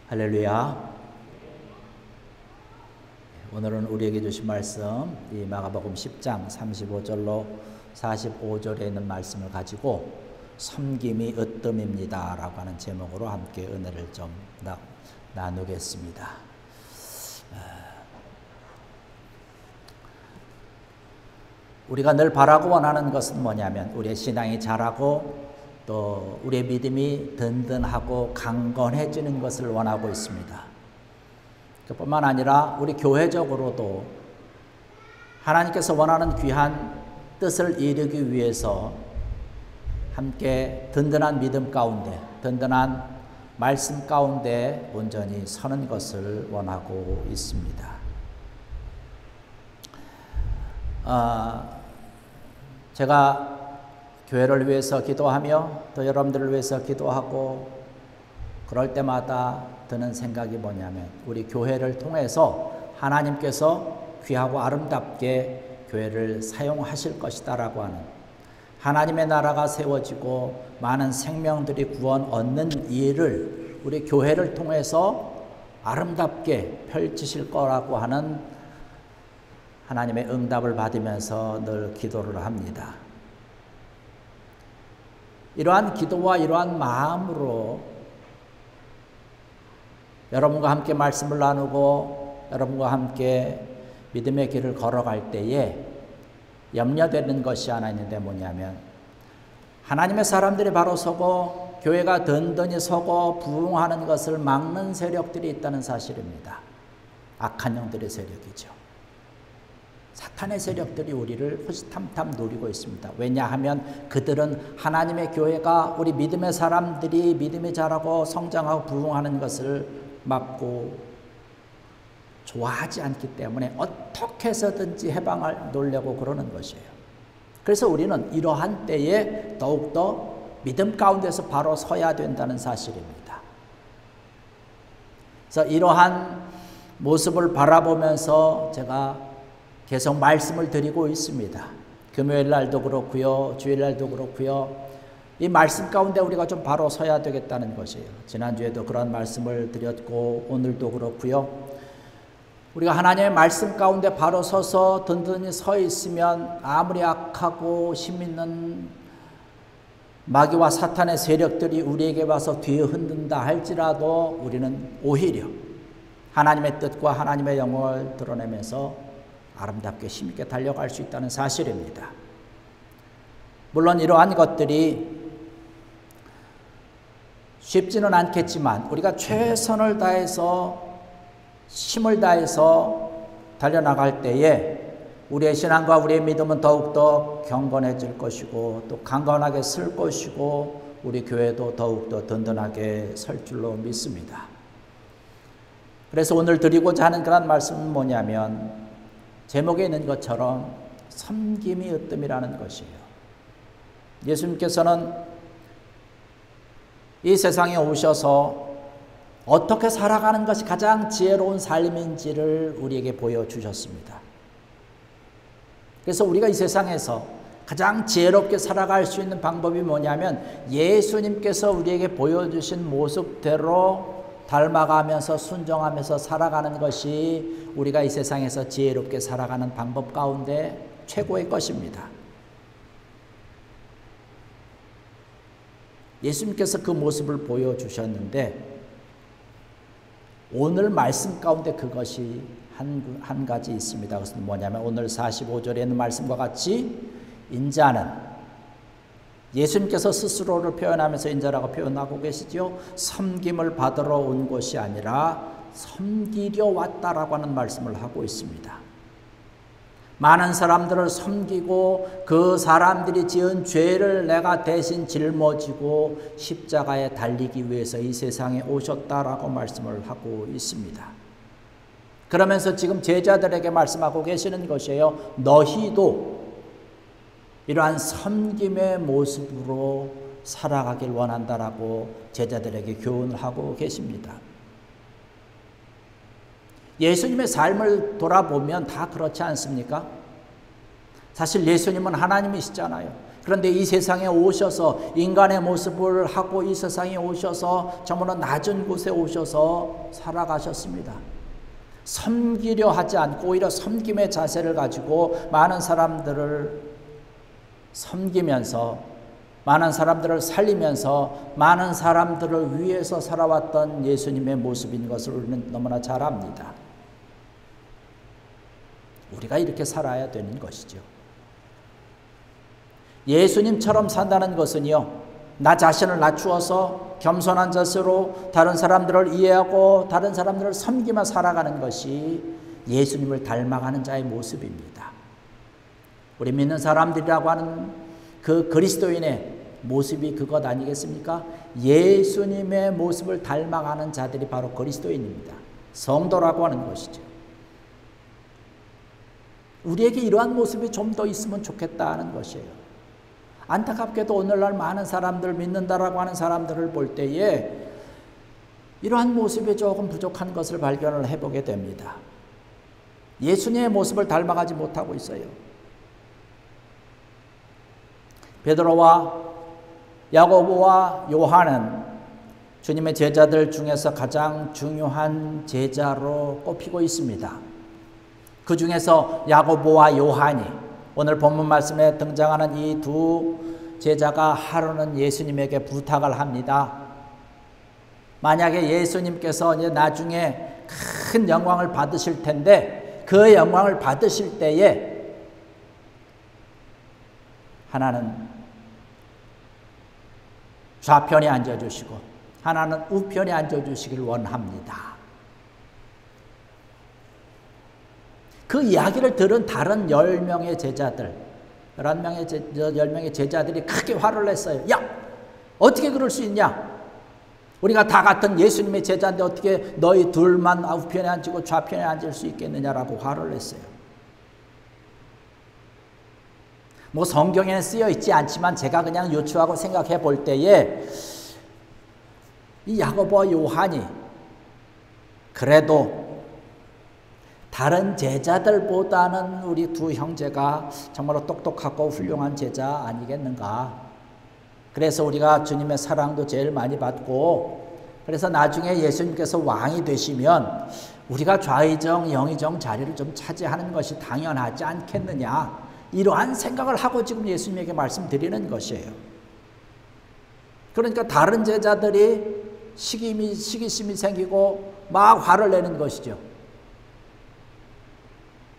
할렐루야. 오늘은 우리에게 주신 말씀, 이 마가복음 10장 35절로 45절에 있는 말씀을 가지고 섬김이 으뜸입니다 라고 하는 제목으로 함께 은혜를 좀 나누겠습니다. 우리가 늘 바라고 원하는 것은 뭐냐면 우리의 신앙이 자라고 또 우리의 믿음이 든든하고 강건해지는 것을 원하고 있습니다. 그뿐만 아니라 우리 교회적으로도 하나님께서 원하는 귀한 뜻을 이루기 위해서 함께 든든한 믿음 가운데, 든든한 말씀 가운데 온전히 서는 것을 원하고 있습니다. 제가 교회를 위해서 기도하며 또 여러분들을 위해서 기도하고 그럴 때마다 드는 생각이 뭐냐면 우리 교회를 통해서 하나님께서 귀하고 아름답게 교회를 사용하실 것이다 라고 하는, 하나님의 나라가 세워지고 많은 생명들이 구원 얻는 일을 우리 교회를 통해서 아름답게 펼치실 거라고 하는 하나님의 응답을 받으면서 늘 기도를 합니다. 이러한 기도와 이러한 마음으로 여러분과 함께 말씀을 나누고 여러분과 함께 믿음의 길을 걸어갈 때에 염려되는 것이 하나 있는데 뭐냐면 하나님의 사람들이 바로 서고 교회가 든든히 서고 부흥하는 것을 막는 세력들이 있다는 사실입니다. 악한 영들의 세력이죠. 사탄의 세력들이 우리를 호시탐탐 노리고 있습니다. 왜냐하면 그들은 하나님의 교회가 우리 믿음의 사람들이 믿음이 자라고 성장하고 부흥하는 것을 막고 좋아하지 않기 때문에 어떻게 해서든지 해방을 놓으려고 그러는 것이에요. 그래서 우리는 이러한 때에 더욱더 믿음 가운데서 바로 서야 된다는 사실입니다. 그래서 이러한 모습을 바라보면서 제가 계속 말씀을 드리고 있습니다. 금요일 날도 그렇고요, 주일 날도 그렇고요. 이 말씀 가운데 우리가 좀 바로 서야 되겠다는 것이에요. 지난주에도 그런 말씀을 드렸고 오늘도 그렇고요. 우리가 하나님의 말씀 가운데 바로 서서 든든히 서 있으면 아무리 악하고 힘있는 마귀와 사탄의 세력들이 우리에게 와서 뒤에 흔든다 할지라도 우리는 오히려 하나님의 뜻과 하나님의 영광을 드러내면서 아름답게 힘있게 달려갈 수 있다는 사실입니다. 물론 이러한 것들이 쉽지는 않겠지만 우리가 최선을 다해서 힘을 다해서 달려나갈 때에 우리의 신앙과 우리의 믿음은 더욱더 경건해질 것이고 또 강건하게 설 것이고 우리 교회도 더욱더 든든하게 설 줄로 믿습니다. 그래서 오늘 드리고자 하는 그런 말씀은 뭐냐면 제목에 있는 것처럼 섬김이 으뜸이라는 것이에요. 예수님께서는 이 세상에 오셔서 어떻게 살아가는 것이 가장 지혜로운 삶인지를 우리에게 보여주셨습니다. 그래서 우리가 이 세상에서 가장 지혜롭게 살아갈 수 있는 방법이 뭐냐면 예수님께서 우리에게 보여주신 모습대로 닮아가면서 순종하면서 살아가는 것이 우리가 이 세상에서 지혜롭게 살아가는 방법 가운데 최고의 것입니다. 예수님께서 그 모습을 보여주셨는데 오늘 말씀 가운데 그것이 한 가지 있습니다. 그것은 뭐냐면 오늘 45절에 있는 말씀과 같이 인자는 예수님께서 스스로를 표현하면서 인자라고 표현하고 계시죠. 섬김을 받으러 온 것이 아니라 섬기려 왔다라고 하는 말씀을 하고 있습니다. 많은 사람들을 섬기고 그 사람들이 지은 죄를 내가 대신 짊어지고 십자가에 달리기 위해서 이 세상에 오셨다라고 말씀을 하고 있습니다. 그러면서 지금 제자들에게 말씀하고 계시는 것이에요. 너희도 이러한 섬김의 모습으로 살아가길 원한다라고 제자들에게 교훈을 하고 계십니다. 예수님의 삶을 돌아보면 다 그렇지 않습니까? 사실 예수님은 하나님이시잖아요. 그런데 이 세상에 오셔서 인간의 모습을 하고 이 세상에 오셔서 정말로 낮은 곳에 오셔서 살아가셨습니다. 섬기려 하지 않고 오히려 섬김의 자세를 가지고 많은 사람들을 섬기면서 많은 사람들을 살리면서 많은 사람들을 위해서 살아왔던 예수님의 모습인 것을 우리는 너무나 잘 압니다. 우리가 이렇게 살아야 되는 것이죠. 예수님처럼 산다는 것은요, 나 자신을 낮추어서 겸손한 자세로 다른 사람들을 이해하고 다른 사람들을 섬기며 살아가는 것이 예수님을 닮아가는 자의 모습입니다. 우리 믿는 사람들이라고 하는 그 그리스도인의 모습이 그것 아니겠습니까? 예수님의 모습을 닮아가는 자들이 바로 그리스도인입니다. 성도라고 하는 것이죠. 우리에게 이러한 모습이 좀 더 있으면 좋겠다는 것이에요. 안타깝게도 오늘날 많은 사람들, 믿는다라고 하는 사람들을 볼 때에 이러한 모습이 조금 부족한 것을 발견을 해보게 됩니다. 예수님의 모습을 닮아가지 못하고 있어요. 베드로와 야고보와 요한은 주님의 제자들 중에서 가장 중요한 제자로 꼽히고 있습니다. 그 중에서 야고보와 요한이 오늘 본문 말씀에 등장하는 이 두 제자가 하루는 예수님에게 부탁을 합니다. 만약에 예수님께서 이제 나중에 큰 영광을 받으실 텐데 그 영광을 받으실 때에 하나는 좌편에 앉아주시고 하나는 우편에 앉아주시길 원합니다. 그 이야기를 들은 다른 10명의 제자들, 11명의 제자들이 크게 화를 냈어요. 야! 어떻게 그럴 수 있냐? 우리가 다 같은 예수님의 제자인데 어떻게 너희 둘만 우편에 앉고 좌편에 앉을 수 있겠느냐라고 화를 냈어요. 뭐 성경에는 쓰여 있지 않지만 제가 그냥 유추하고 생각해 볼 때에 이 야고보와 요한이 그래도 다른 제자들보다는 우리 두 형제가 정말로 똑똑하고 훌륭한 제자 아니겠는가. 그래서 우리가 주님의 사랑도 제일 많이 받고 그래서 나중에 예수님께서 왕이 되시면 우리가 좌의정 영의정 자리를 좀 차지하는 것이 당연하지 않겠느냐. 이러한 생각을 하고 지금 예수님에게 말씀드리는 것이에요. 그러니까 다른 제자들이 시기심이 생기고 막 화를 내는 것이죠.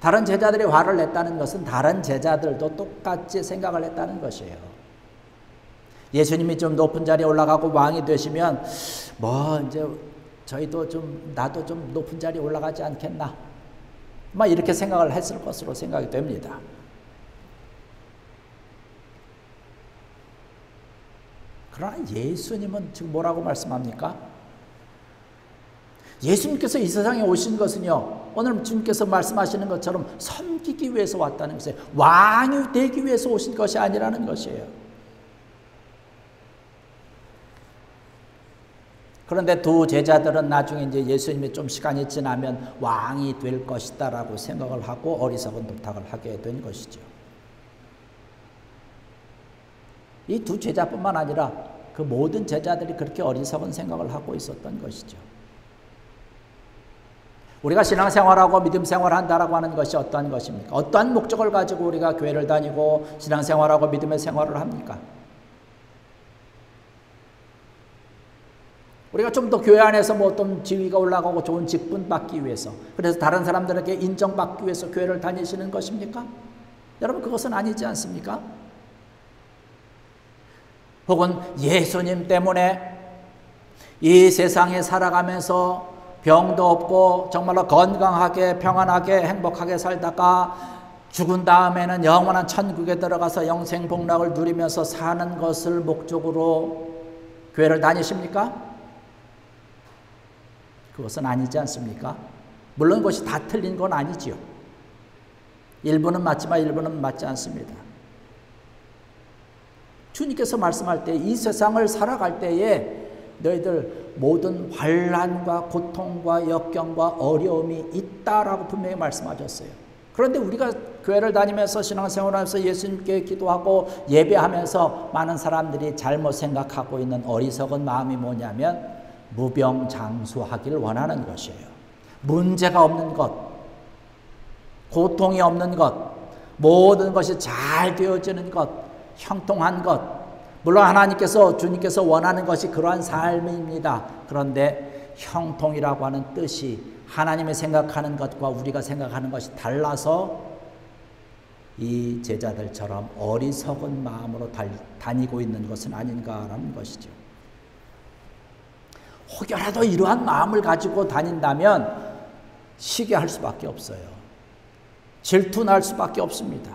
다른 제자들이 화를 냈다는 것은 다른 제자들도 똑같이 생각을 했다는 것이에요. 예수님이 좀 높은 자리에 올라가고 왕이 되시면 뭐 이제 저희도 좀 나도 좀 높은 자리에 올라가지 않겠나 막 이렇게 생각을 했을 것으로 생각이 됩니다. 그러나 예수님은 지금 뭐라고 말씀합니까? 예수님께서 이 세상에 오신 것은요, 오늘 주님께서 말씀하시는 것처럼 섬기기 위해서 왔다는 것이에요. 왕이 되기 위해서 오신 것이 아니라는 것이에요. 그런데 두 제자들은 나중에 이제 예수님이 좀 시간이 지나면 왕이 될 것이다라고 생각을 하고 어리석은 부탁을 하게 된 것이죠. 이 두 제자뿐만 아니라 그 모든 제자들이 그렇게 어리석은 생각을 하고 있었던 것이죠. 우리가 신앙생활하고 믿음생활한다라고 하는 것이 어떠한 것입니까? 어떠한 목적을 가지고 우리가 교회를 다니고 신앙생활하고 믿음의 생활을 합니까? 우리가 좀 더 교회 안에서 뭐 어떤 지위가 올라가고 좋은 직분 받기 위해서, 그래서 다른 사람들에게 인정받기 위해서 교회를 다니시는 것입니까? 여러분, 그것은 아니지 않습니까? 혹은 예수님 때문에 이 세상에 살아가면서 병도 없고 정말로 건강하게 평안하게 행복하게 살다가 죽은 다음에는 영원한 천국에 들어가서 영생복락을 누리면서 사는 것을 목적으로 교회를 다니십니까? 그것은 아니지 않습니까? 물론 그것이 다 틀린 건 아니지요. 일부는 맞지만 일부는 맞지 않습니다. 주님께서 말씀할 때 이 세상을 살아갈 때에 너희들 모든 환난과 고통과 역경과 어려움이 있다라고 분명히 말씀하셨어요. 그런데 우리가 교회를 다니면서 신앙생활하면서 예수님께 기도하고 예배하면서 많은 사람들이 잘못 생각하고 있는 어리석은 마음이 뭐냐면 무병장수하기를 원하는 것이에요. 문제가 없는 것, 고통이 없는 것, 모든 것이 잘 되어지는 것, 형통한 것, 물론 주님께서 원하는 것이 그러한 삶입니다. 그런데 형통이라고 하는 뜻이 하나님이 생각하는 것과 우리가 생각하는 것이 달라서 이 제자들처럼 어리석은 마음으로 다니고 있는 것은 아닌가라는 것이죠. 혹여라도 이러한 마음을 가지고 다닌다면 시기할 수밖에 없어요. 질투날 수밖에 없습니다.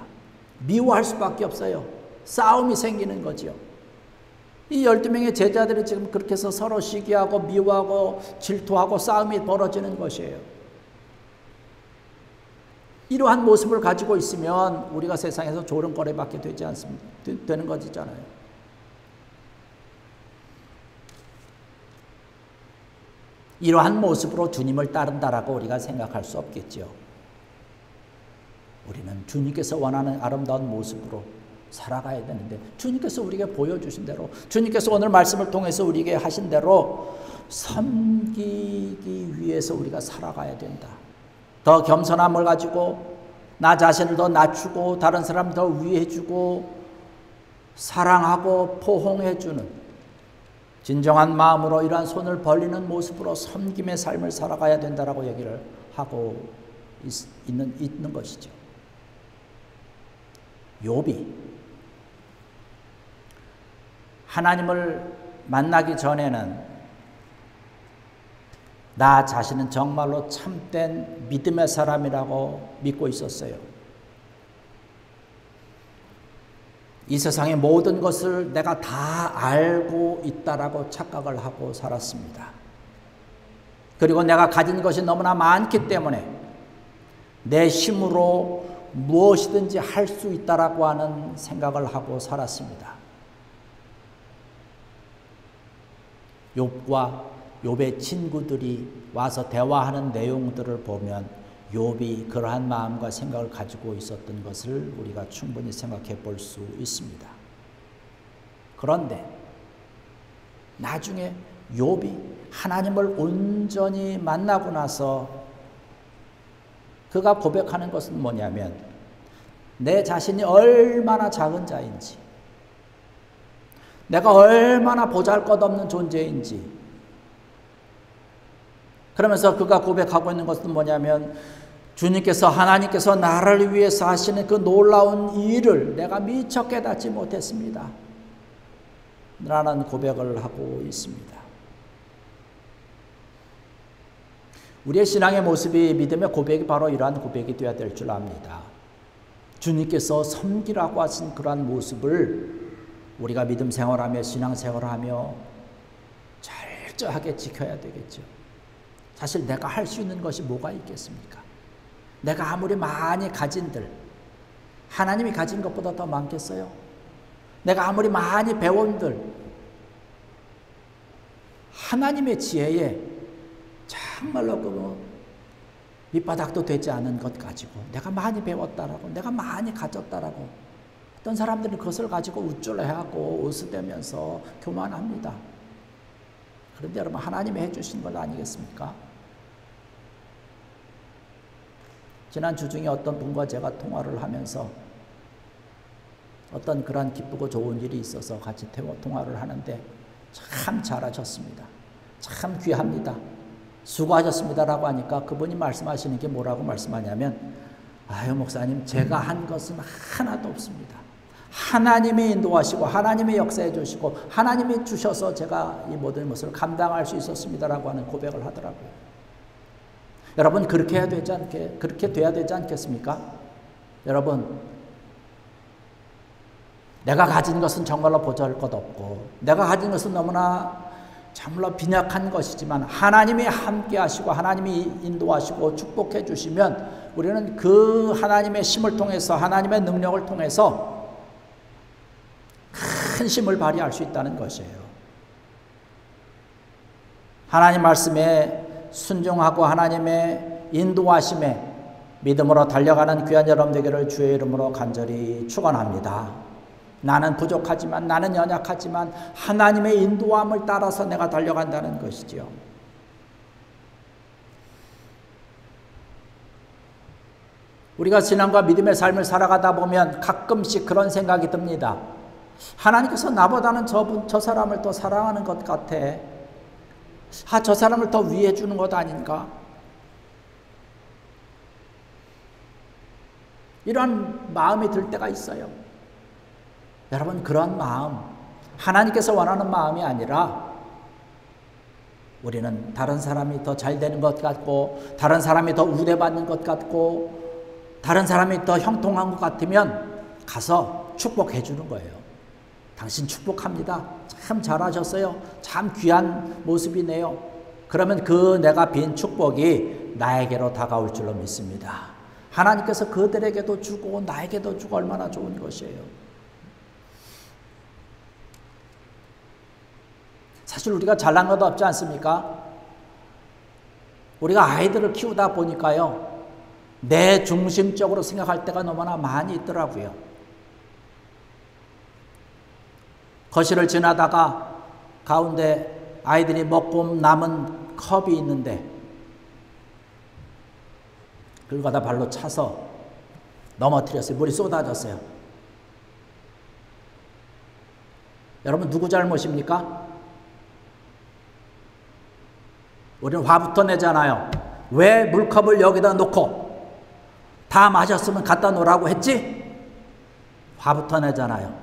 미워할 수밖에 없어요. 싸움이 생기는 거죠. 이 12명의 제자들이 지금 그렇게 해서 서로 시기하고 미워하고 질투하고 싸움이 벌어지는 것이에요. 이러한 모습을 가지고 있으면 우리가 세상에서 조롱거리밖에 되지 않습니다. 되는 것이잖아요. 이러한 모습으로 주님을 따른다라고 우리가 생각할 수 없겠죠. 우리는 주님께서 원하는 아름다운 모습으로 살아가야 되는데 주님께서 우리에게 보여주신 대로 주님께서 오늘 말씀을 통해서 우리에게 하신 대로 섬기기 위해서 우리가 살아가야 된다. 더 겸손함을 가지고 나 자신을 더 낮추고 다른 사람을 더 위해주고 사랑하고 포옹해주는 진정한 마음으로 이러한 손을 벌리는 모습으로 섬김의 삶을 살아가야 된다라고 얘기를 하고 있는 것이죠. 욥이 하나님을 만나기 전에는 나 자신은 정말로 참된 믿음의 사람이라고 믿고 있었어요. 이 세상의 모든 것을 내가 다 알고 있다라고 착각을 하고 살았습니다. 그리고 내가 가진 것이 너무나 많기 때문에 내 힘으로 무엇이든지 할 수 있다라고 하는 생각을 하고 살았습니다. 욥과 욥의 친구들이 와서 대화하는 내용들을 보면 욥이 그러한 마음과 생각을 가지고 있었던 것을 우리가 충분히 생각해 볼 수 있습니다. 그런데 나중에 욥이 하나님을 온전히 만나고 나서 그가 고백하는 것은 뭐냐면 내 자신이 얼마나 작은 자인지 내가 얼마나 보잘것없는 존재인지 그러면서 그가 고백하고 있는 것은 뭐냐면 하나님께서 나를 위해서 하시는 그 놀라운 일을 내가 미처 깨닫지 못했습니다. 라는 고백을 하고 있습니다. 우리의 신앙의 모습이 믿음의 고백이 바로 이러한 고백이 되어야 될 줄 압니다. 주님께서 섬기라고 하신 그러한 모습을 우리가 믿음 생활하며 신앙 생활하며 철저하게 지켜야 되겠죠. 사실 내가 할 수 있는 것이 뭐가 있겠습니까? 내가 아무리 많이 가진들 하나님이 가진 것보다 더 많겠어요? 내가 아무리 많이 배운들 하나님의 지혜에 정말로 밑바닥도 되지 않은 것 가지고 내가 많이 배웠다라고 내가 많이 가졌다라고 어떤 사람들은 그것을 가지고 우쭐해하고 으스대면서 교만합니다. 그런데 여러분 하나님이 해주신 것 아니겠습니까? 지난 주 중에 어떤 분과 제가 통화를 하면서 어떤 그런 기쁘고 좋은 일이 있어서 같이 통화를 하는데 참 잘하셨습니다. 참 귀합니다. 수고하셨습니다라고 하니까 그분이 말씀하시는 게 뭐라고 말씀하냐면 아유 목사님 제가 한 것은 하나도 없습니다. 하나님이 인도하시고 하나님이 역사해 주시고 하나님이 주셔서 제가 이 모든 것을 감당할 수 있었습니다라고 하는 고백을 하더라고요. 여러분 그렇게 돼야 되지 않겠습니까? 여러분 내가 가진 것은 정말로 보잘것없고 내가 가진 것은 너무나 정말로 빈약한 것이지만 하나님이 함께 하시고 하나님이 인도하시고 축복해 주시면 우리는 그 하나님의 힘을 통해서 하나님의 능력을 통해서 큰 힘을 발휘할 수 있다는 것이에요. 하나님 말씀에 순종하고 하나님의 인도하심에 믿음으로 달려가는 귀한 여러분 되기를 주의 이름으로 간절히 축원합니다. 나는 부족하지만, 나는 연약하지만 하나님의 인도함을 따라서 내가 달려간다는 것이지요. 우리가 신앙과 믿음의 삶을 살아가다 보면 가끔씩 그런 생각이 듭니다. 하나님께서 나보다는 저 사람을 더 사랑하는 것 같아. 저 사람을 더 위해 주는 것 아닌가? 이런 마음이 들 때가 있어요. 여러분, 그런 마음, 하나님께서 원하는 마음이 아니라 우리는 다른 사람이 더 잘 되는 것 같고, 다른 사람이 더 우대받는 것 같고, 다른 사람이 더 형통한 것 같으면 가서 축복해 주는 거예요. 당신 축복합니다. 참 잘하셨어요. 참 귀한 모습이네요. 그러면 그 내가 빈 축복이 나에게로 다가올 줄로 믿습니다. 하나님께서 그들에게도 주고 나에게도 주고 얼마나 좋은 것이에요. 사실 우리가 잘난 것도 없지 않습니까? 우리가 아이들을 키우다 보니까요, 내 중심적으로 생각할 때가 너무나 많이 있더라고요. 거실을 지나다가 가운데 아이들이 먹고 남은 컵이 있는데 그걸 갖다 발로 차서 넘어뜨렸어요. 물이 쏟아졌어요. 여러분, 누구 잘못입니까? 우리는 화부터 내잖아요. 왜 물컵을 여기다 놓고 다 마셨으면 갖다 놓으라고 했지? 화부터 내잖아요.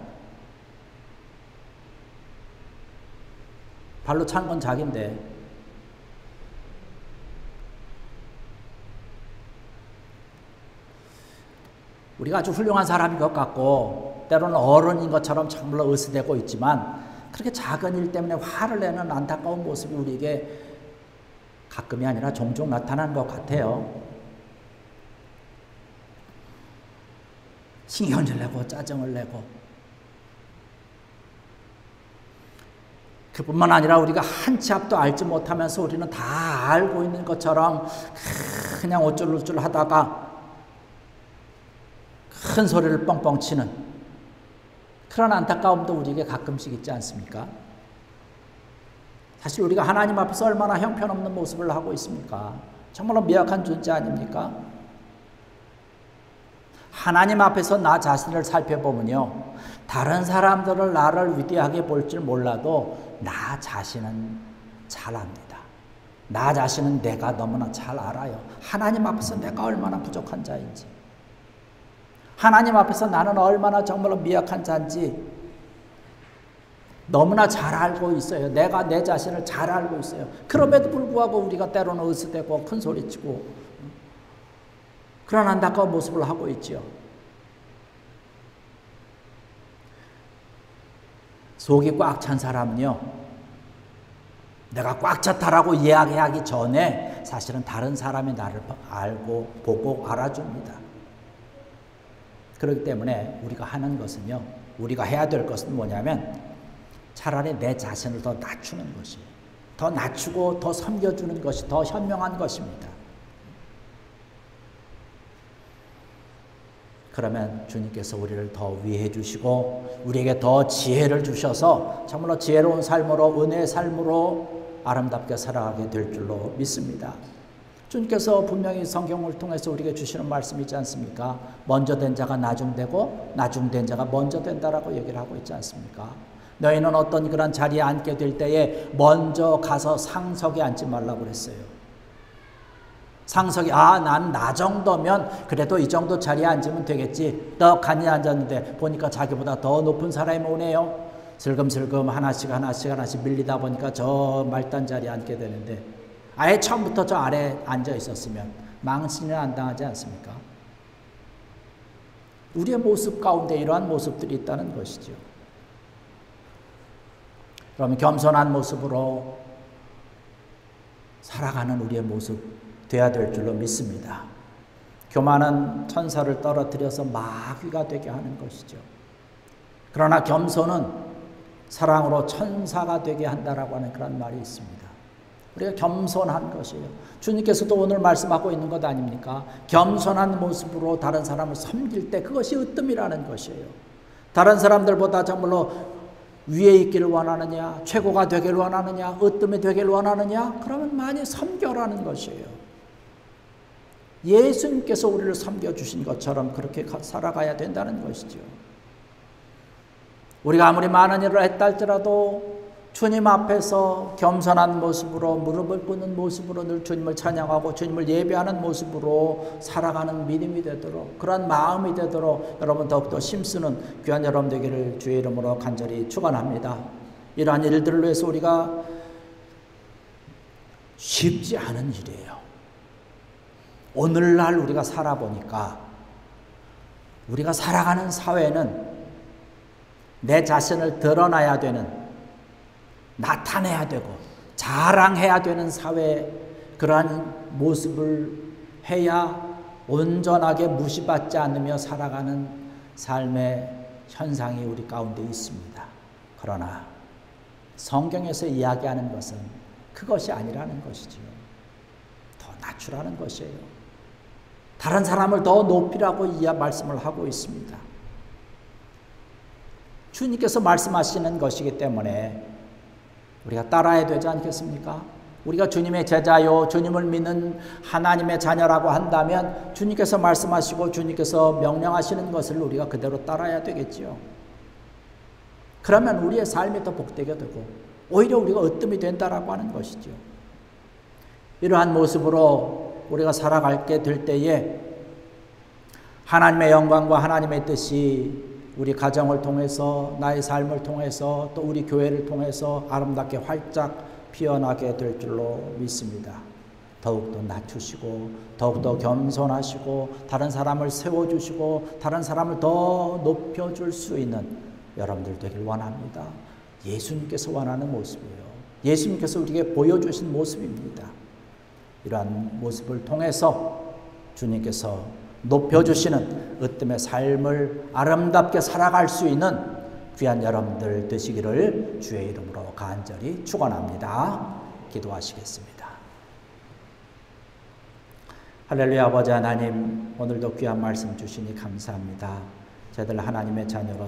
발로 찬 건 자기인데. 우리가 아주 훌륭한 사람인 것 같고 때로는 어른인 것처럼 정말로 으스대고 있지만 그렇게 작은 일 때문에 화를 내는 안타까운 모습이 우리에게 가끔이 아니라 종종 나타나는 것 같아요. 신경질 내고 짜증을 내고. 그뿐만 아니라 우리가 한 치 앞도 알지 못하면서 우리는 다 알고 있는 것처럼 그냥 어쩔어쩔 하다가 큰 소리를 뻥뻥 치는 그런 안타까움도 우리에게 가끔씩 있지 않습니까? 사실 우리가 하나님 앞에서 얼마나 형편없는 모습을 하고 있습니까? 정말로 미약한 존재 아닙니까? 하나님 앞에서 나 자신을 살펴보면요, 다른 사람들을 나를 위대하게 볼 줄 몰라도 나 자신은 잘 압니다. 나 자신은 내가 너무나 잘 알아요. 하나님 앞에서 내가 얼마나 부족한 자인지, 하나님 앞에서 나는 얼마나 정말로 미약한 자인지 너무나 잘 알고 있어요. 내가 내 자신을 잘 알고 있어요. 그럼에도 불구하고 우리가 때로는 으스대고 큰 소리치고 그런 안타까운 모습을 하고 있죠. 속이 꽉 찬 사람은요, 내가 꽉 찼다라고 이야기하기 전에 사실은 다른 사람이 나를 알고 보고 알아줍니다. 그렇기 때문에 우리가 하는 것은요, 우리가 해야 될 것은 뭐냐면 차라리 내 자신을 더 낮추는 것이에요. 더 낮추고 더 섬겨주는 것이 더 현명한 것입니다. 그러면 주님께서 우리를 더 위해 주시고 우리에게 더 지혜를 주셔서 정말로 지혜로운 삶으로, 은혜의 삶으로 아름답게 살아가게 될 줄로 믿습니다. 주님께서 분명히 성경을 통해서 우리에게 주시는 말씀이 있지 않습니까? 먼저 된 자가 나중되고 나중된 자가 먼저 된다라고 얘기를 하고 있지 않습니까? 너희는 어떤 그런 자리에 앉게 될 때에 먼저 가서 상석에 앉지 말라고 그랬어요. 상석이 난 나 정도면 그래도 이 정도 자리에 앉으면 되겠지. 떡하니 앉았는데 보니까 자기보다 더 높은 사람이 오네요. 슬금슬금 하나씩 밀리다 보니까 저 말단 자리에 앉게 되는데 아예 처음부터 저 아래에 앉아 있었으면 망신을 안 당하지 않습니까? 우리의 모습 가운데 이러한 모습들이 있다는 것이죠. 그러면 겸손한 모습으로 살아가는 우리의 모습 돼야 될 줄로 믿습니다. 교만은 천사를 떨어뜨려서 마귀가 되게 하는 것이죠. 그러나 겸손은 사랑으로 천사가 되게 한다라고 하는 그런 말이 있습니다. 우리가 겸손한 것이에요. 주님께서도 오늘 말씀하고 있는 것 아닙니까? 겸손한 모습으로 다른 사람을 섬길 때 그것이 으뜸이라는 것이에요. 다른 사람들보다 정말로 위에 있기를 원하느냐, 최고가 되기를 원하느냐, 으뜸이 되기를 원하느냐, 그러면 많이 섬겨라는 것이에요. 예수님께서 우리를 섬겨주신 것처럼 그렇게 살아가야 된다는 것이죠. 우리가 아무리 많은 일을 했다 할지라도 주님 앞에서 겸손한 모습으로, 무릎을 꿇는 모습으로 늘 주님을 찬양하고 주님을 예배하는 모습으로 살아가는 믿음이 되도록, 그런 마음이 되도록 여러분 더욱더 힘쓰는 귀한 여러분 되기를 주의 이름으로 간절히 축원합니다. 이러한 일들을 위해서 우리가 쉽지 않은 일이에요. 오늘날 우리가 살아보니까 우리가 살아가는 사회는 내 자신을 드러나야 되는, 나타내야 되고 자랑해야 되는 사회, 그러한 모습을 해야 온전하게 무시받지 않으며 살아가는 삶의 현상이 우리 가운데 있습니다. 그러나 성경에서 이야기하는 것은 그것이 아니라는 것이지요. 더 낮추라는 것이에요. 다른 사람을 더 높이라고 말씀을 하고 있습니다. 주님께서 말씀하시는 것이기 때문에 우리가 따라야 되지 않겠습니까? 우리가 주님의 제자요, 주님을 믿는 하나님의 자녀라고 한다면 주님께서 말씀하시고 주님께서 명령하시는 것을 우리가 그대로 따라야 되겠지요. 그러면 우리의 삶이 더 복되게 되고 오히려 우리가 으뜸이 된다라고 하는 것이죠. 이러한 모습으로 우리가 살아가게 될 때에 하나님의 영광과 하나님의 뜻이 우리 가정을 통해서, 나의 삶을 통해서, 또 우리 교회를 통해서 아름답게 활짝 피어나게 될 줄로 믿습니다. 더욱더 낮추시고 더욱더 겸손하시고 다른 사람을 세워주시고 다른 사람을 더 높여줄 수 있는 여러분들 되길 원합니다. 예수님께서 원하는 모습이에요. 예수님께서 우리에게 보여주신 모습입니다. 이러한 모습을 통해서 주님께서 높여주시는 으뜸의 삶을 아름답게 살아갈 수 있는 귀한 여러분들 되시기를 주의 이름으로 간절히 축원합니다. 기도하시겠습니다. 할렐루야. 아버지 하나님, 오늘도 귀한 말씀 주시니 감사합니다. 저희들 하나님의 자녀로